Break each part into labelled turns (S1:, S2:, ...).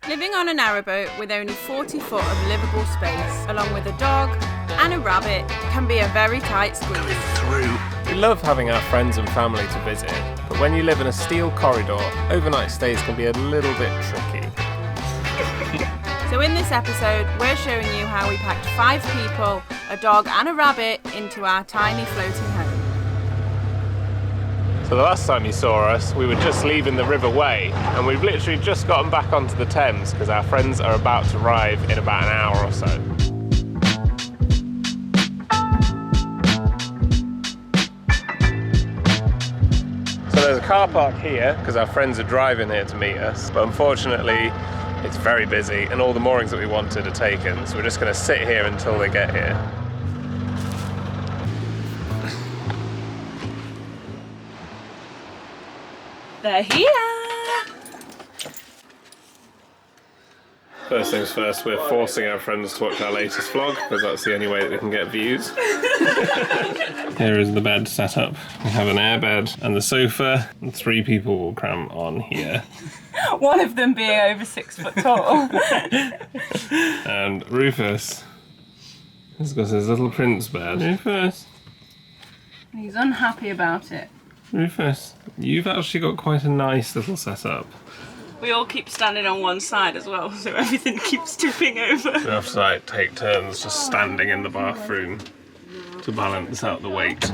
S1: Living on a narrowboat with only 40 foot of livable space, along with a dog and a rabbit, can be a very tight squeeze.
S2: We love having our friends and family to visit, but when you live in a steel corridor, overnight stays can be a little bit tricky.
S1: So in this episode, we're showing you how we packed 5 people, a dog and a rabbit into our tiny floating home.
S2: So the last time you saw us, we were just leaving the River Way, and we've literally just gotten back onto the Thames because our friends are about to arrive in about an hour or so. So there's a car park here because our friends are driving here to meet us, but unfortunately it's very busy and all the moorings that we wanted are taken, so we're just going to sit here until they get here.
S1: They're here!
S2: First things first, we're forcing our friends to watch our latest vlog because that's the only way that we can get views. Here is the bed set up. We have an airbed and the sofa, and 3 people will cram on here.
S1: One of them being over 6 foot tall.
S2: And Rufus has got his little prince bed. Rufus!
S1: He's unhappy about it.
S2: Rufus, you've actually got quite a nice little setup.
S1: We all keep standing on one side as well, so everything keeps tipping over.
S2: We have to like take turns just standing in the bathroom to balance out the weight.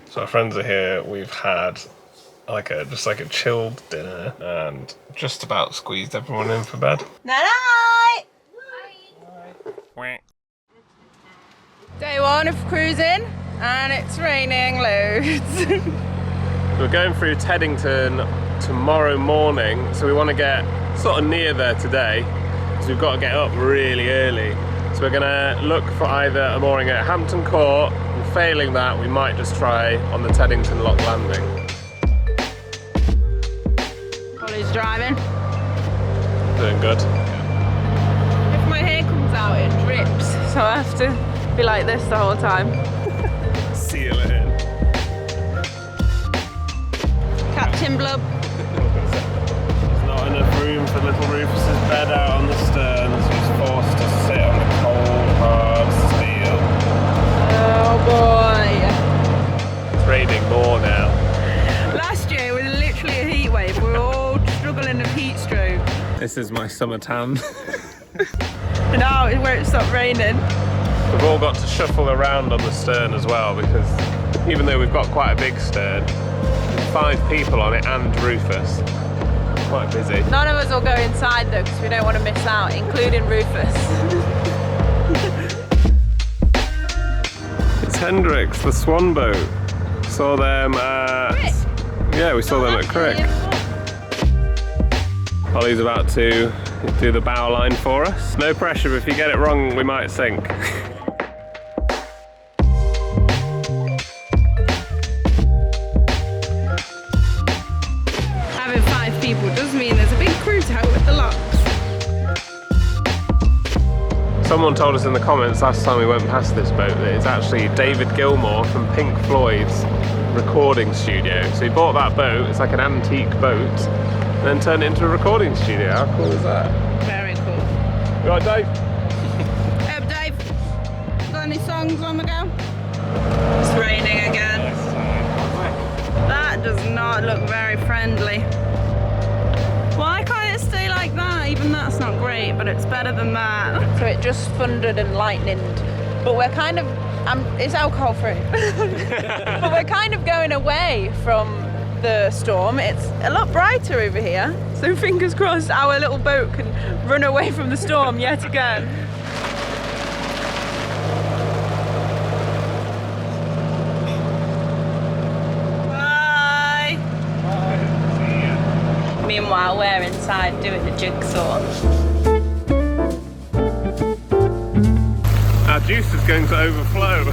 S2: So our friends are here. We've had just like a chilled dinner and just about squeezed everyone in for bed.
S1: Night night! Day 1 of cruising, and it's raining loads.
S2: We're going through Teddington tomorrow morning, so we want to get sort of near there today because we've got to get up really early. So we're going to look for either a mooring at Hampton Court, and failing that we might just try on the Teddington Lock Landing.
S1: Ollie's driving.
S2: Doing good.
S1: If my hair comes out it drips, so I have to be like this the whole time.
S2: Seal it in.
S1: Captain Blub.
S2: There's not enough room for little Rufus's bed out on the stern, so he's forced to sit on the cold, hard steel.
S1: Oh boy.
S2: It's raining more now.
S1: Last year it was literally a heat wave. We were all struggling with heat stroke.
S2: This is my summer tan.
S1: And now it won't stop raining.
S2: We've all got to shuffle around on the stern as well because even though we've got quite a big stern, 5 people on it and Rufus. Quite busy.
S1: None of us will go inside though because we don't want to miss out, including Rufus.
S2: It's Hendrix, the swan boat. Saw them at... Yeah, we saw them at Crick. Ollie's about to do the bow line for us. No pressure, but if you get it wrong, we might sink.
S1: Having 5 people does mean there's a big crew to help with the locks.
S2: Someone told us in the comments last time we went past this boat that it's actually David Gilmour from Pink Floyd's recording studio. So he bought that boat, it's like an antique boat, and then turned it into a recording studio. How cool is that?
S1: Very cool.
S2: You right, Dave?
S1: Hey, Dave. Got any songs on the go? It's raining again. That does not look very friendly. Why can't it stay like that? Even that's not great, but it's better than that. So it just thundered and lightened. But we're kind of, it's alcohol free. But we're kind of going away from the storm. It's a lot brighter over here. So fingers crossed our little boat can run away from the storm yet again. Bye. Bye. Meanwhile, we're inside doing the jigsaw.
S2: Our juice is going to overflow.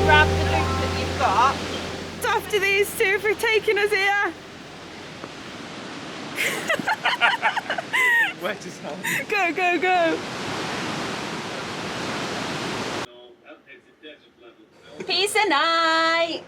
S1: Grab the loop that you've got. After these 2 for taking us here.
S2: Wet as hell.
S1: Go, go, go. Peace and night.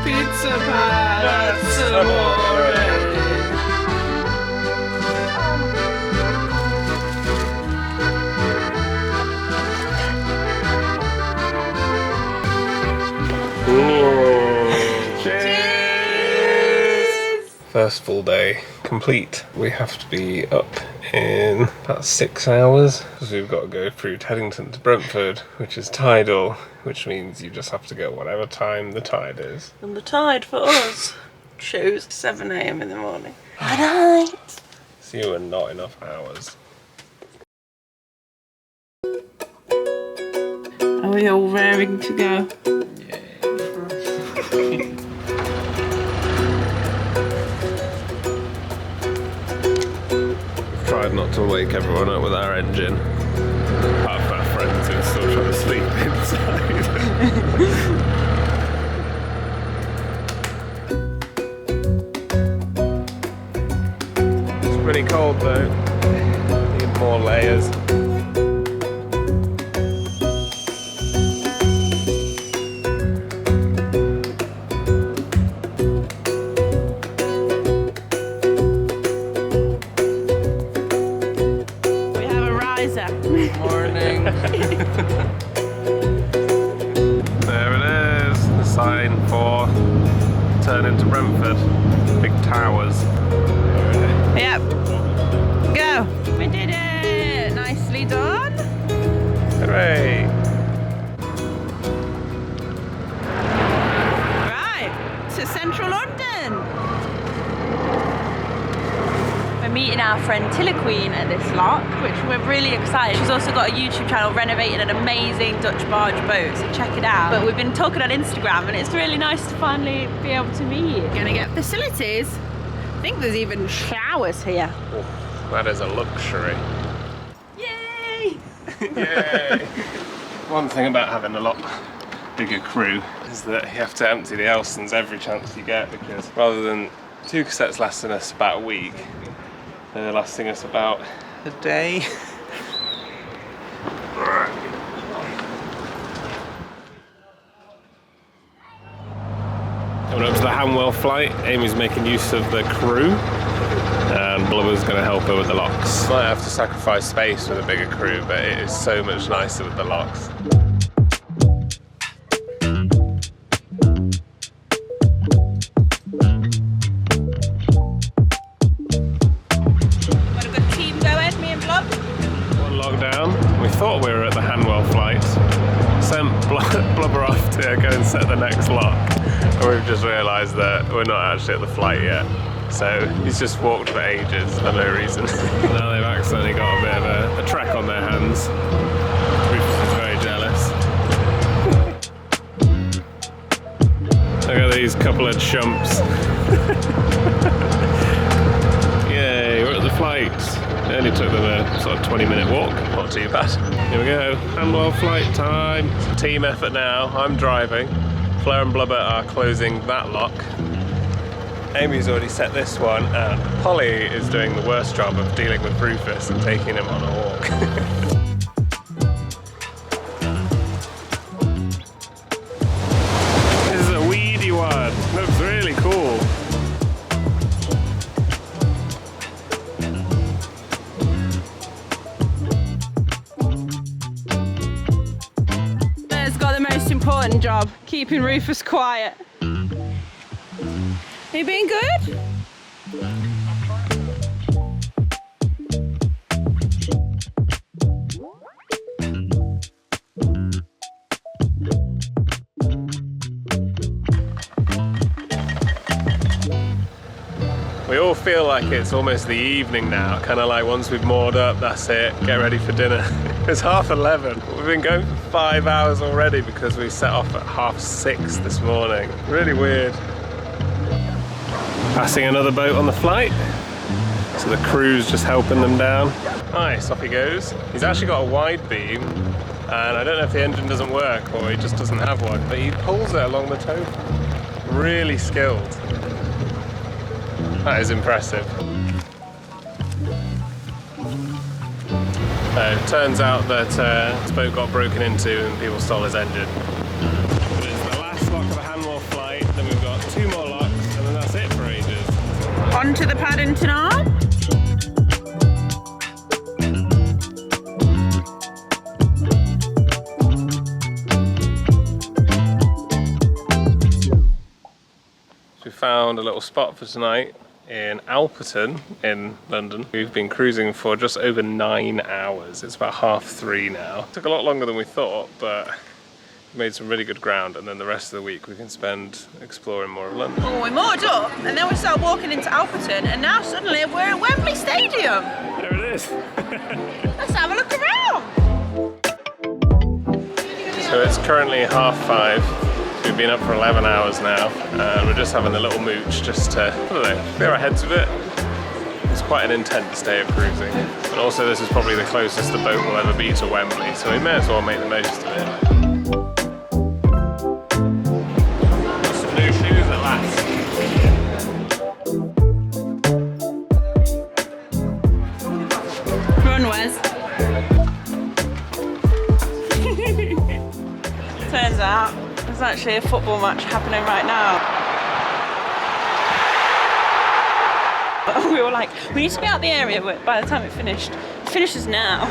S2: Pizza palazzo amore. Cheers! First full day complete. We have to be up in about 6 hours because we've got to go through Teddington to Brentford, which is tidal, which means you just have to go whatever time the tide is.
S1: And the tide for us shows 7 AM in the morning. Good night.
S2: So you are not enough hours.
S1: Are we all raring to go?
S2: Tried not to wake everyone up with our engine. Apart from our friends who are still trying to sleep inside. It's pretty cold though. Need more layers.
S1: Morning.
S2: There it is, the sign for turn into Brentford. Big towers.
S1: Yep. Go. We did it. Nicely done.
S2: Hooray.
S1: Right. To central London. We're meeting our friend Tilla Queen at this lock, which we're really excited. She's also got a YouTube channel renovating an amazing Dutch barge boat, so check it out. But we've been talking on Instagram and it's really nice to finally be able to meet. Gonna get facilities. I think there's even showers here.
S2: Oh, that is a luxury.
S1: Yay!
S2: Yay! One thing about having a lot bigger crew is that you have to empty the Elsons every chance you get, because rather than 2 cassettes lasting us about a week, they're lasting us about a day. Coming up to the Hanwell flight, Amy's making use of the crew, and Blubber's going to help her with the locks. Might have to sacrifice space with a bigger crew, but it is so much nicer with the locks. We thought we were at the Hanwell flight, sent Blubber off to go and set the next lock, and we've just realised that we're not actually at the flight yet. So he's just walked for ages for no reason. Now they've accidentally got a bit of a trek on their hands. Rufus is very jealous. Look at these couple of chumps. Yay, we're at the flight. It only took them a sort of 20-minute walk. Not too bad. Here we go. Hanwell flight time. It's a team effort now. I'm driving. Fleur and Blubber are closing that lock. Amy's already set this one, and Polly is doing the worst job of dealing with Rufus and taking him on a walk. This is a weedy one. Looks really cool.
S1: Important job, keeping Rufus quiet. Are you being good?
S2: We all feel like it's almost the evening now, kind of like once we've moored up, that's it, get ready for dinner. It's 11:30. We've been going for 5 hours already because we set off at 6:30 this morning. Really weird. Passing another boat on the flight, so the crew's just helping them down. Nice, off he goes. He's actually got a wide beam, And I don't know if the engine doesn't work or he just doesn't have one, but he pulls it along the tow. Really skilled. That is impressive. So, turns out that this boat got broken into and people stole his engine. But it's the last lock of the Hanwell flight, then we've got 2 more locks, and then that's it for ages.
S1: On to the Paddington Arm.
S2: We found a little spot for tonight in Alperton in London. We've been cruising for just over 9 hours. It's about 3:30 now. Took a lot longer than we thought, but we made some really good ground, and then the rest of the week we can spend exploring more of London.
S1: Oh, we moored up and then we started walking into Alperton, and now suddenly we're at Wembley Stadium.
S2: There it is.
S1: Let's have a look around.
S2: So it's currently 5:30. We've been up for 11 hours now, and we're just having a little mooch just to, I don't know, clear our heads a bit. It's quite an intense day of cruising. And also this is probably the closest the boat will ever be to Wembley, so we may as well make the most of it. Some new shoes at last.
S1: Run, Wes. Turns out there's actually a football match happening right now. We were like, we need to be out the area, but by the time it finished, it finishes now.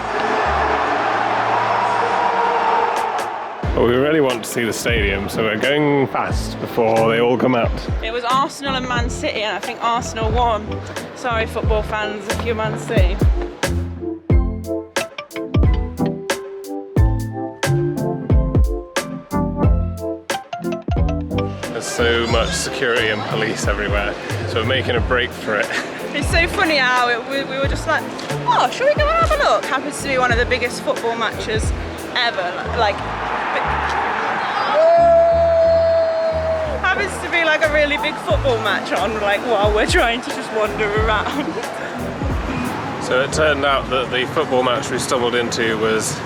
S2: Well, we really want to see the stadium, so we're going fast before they all come out.
S1: It was Arsenal and Man City, and I think Arsenal won. Sorry, football fans, if you're Man City.
S2: So much security and police everywhere, so we're making a break for it.
S1: It's so funny how we were just like, oh, shall we go and have a look? Happens to be one of the biggest football matches ever. Happens to be like a really big football match on, like, while we're trying to just wander around.
S2: So it turned out that the football match we stumbled into was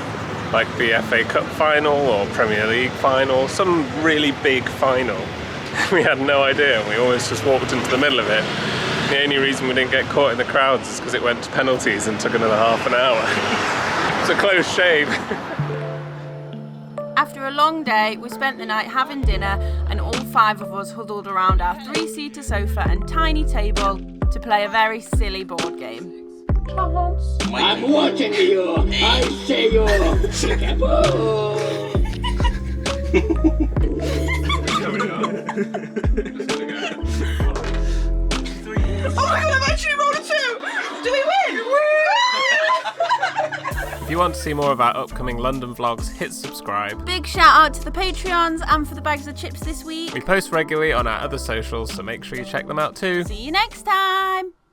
S2: like the FA Cup final or Premier League final, some really big final. We had no idea, and we almost just walked into the middle of it. The only reason we didn't get caught in the crowds is because it went to penalties and took another half an hour. It's a close shave.
S1: After a long day, we spent the night having dinner, and all 5 of us huddled around our 3-seater sofa and tiny table to play a very silly board game.
S3: I'm watching you. I see you.
S1: Oh my god, I've actually rolled a 2! Do we win?
S2: If you want to see more of our upcoming London vlogs, hit subscribe.
S1: Big shout out to the Patreons and for the bags of chips this week.
S2: We post regularly on our other socials, so make sure you check them out too.
S1: See you next time!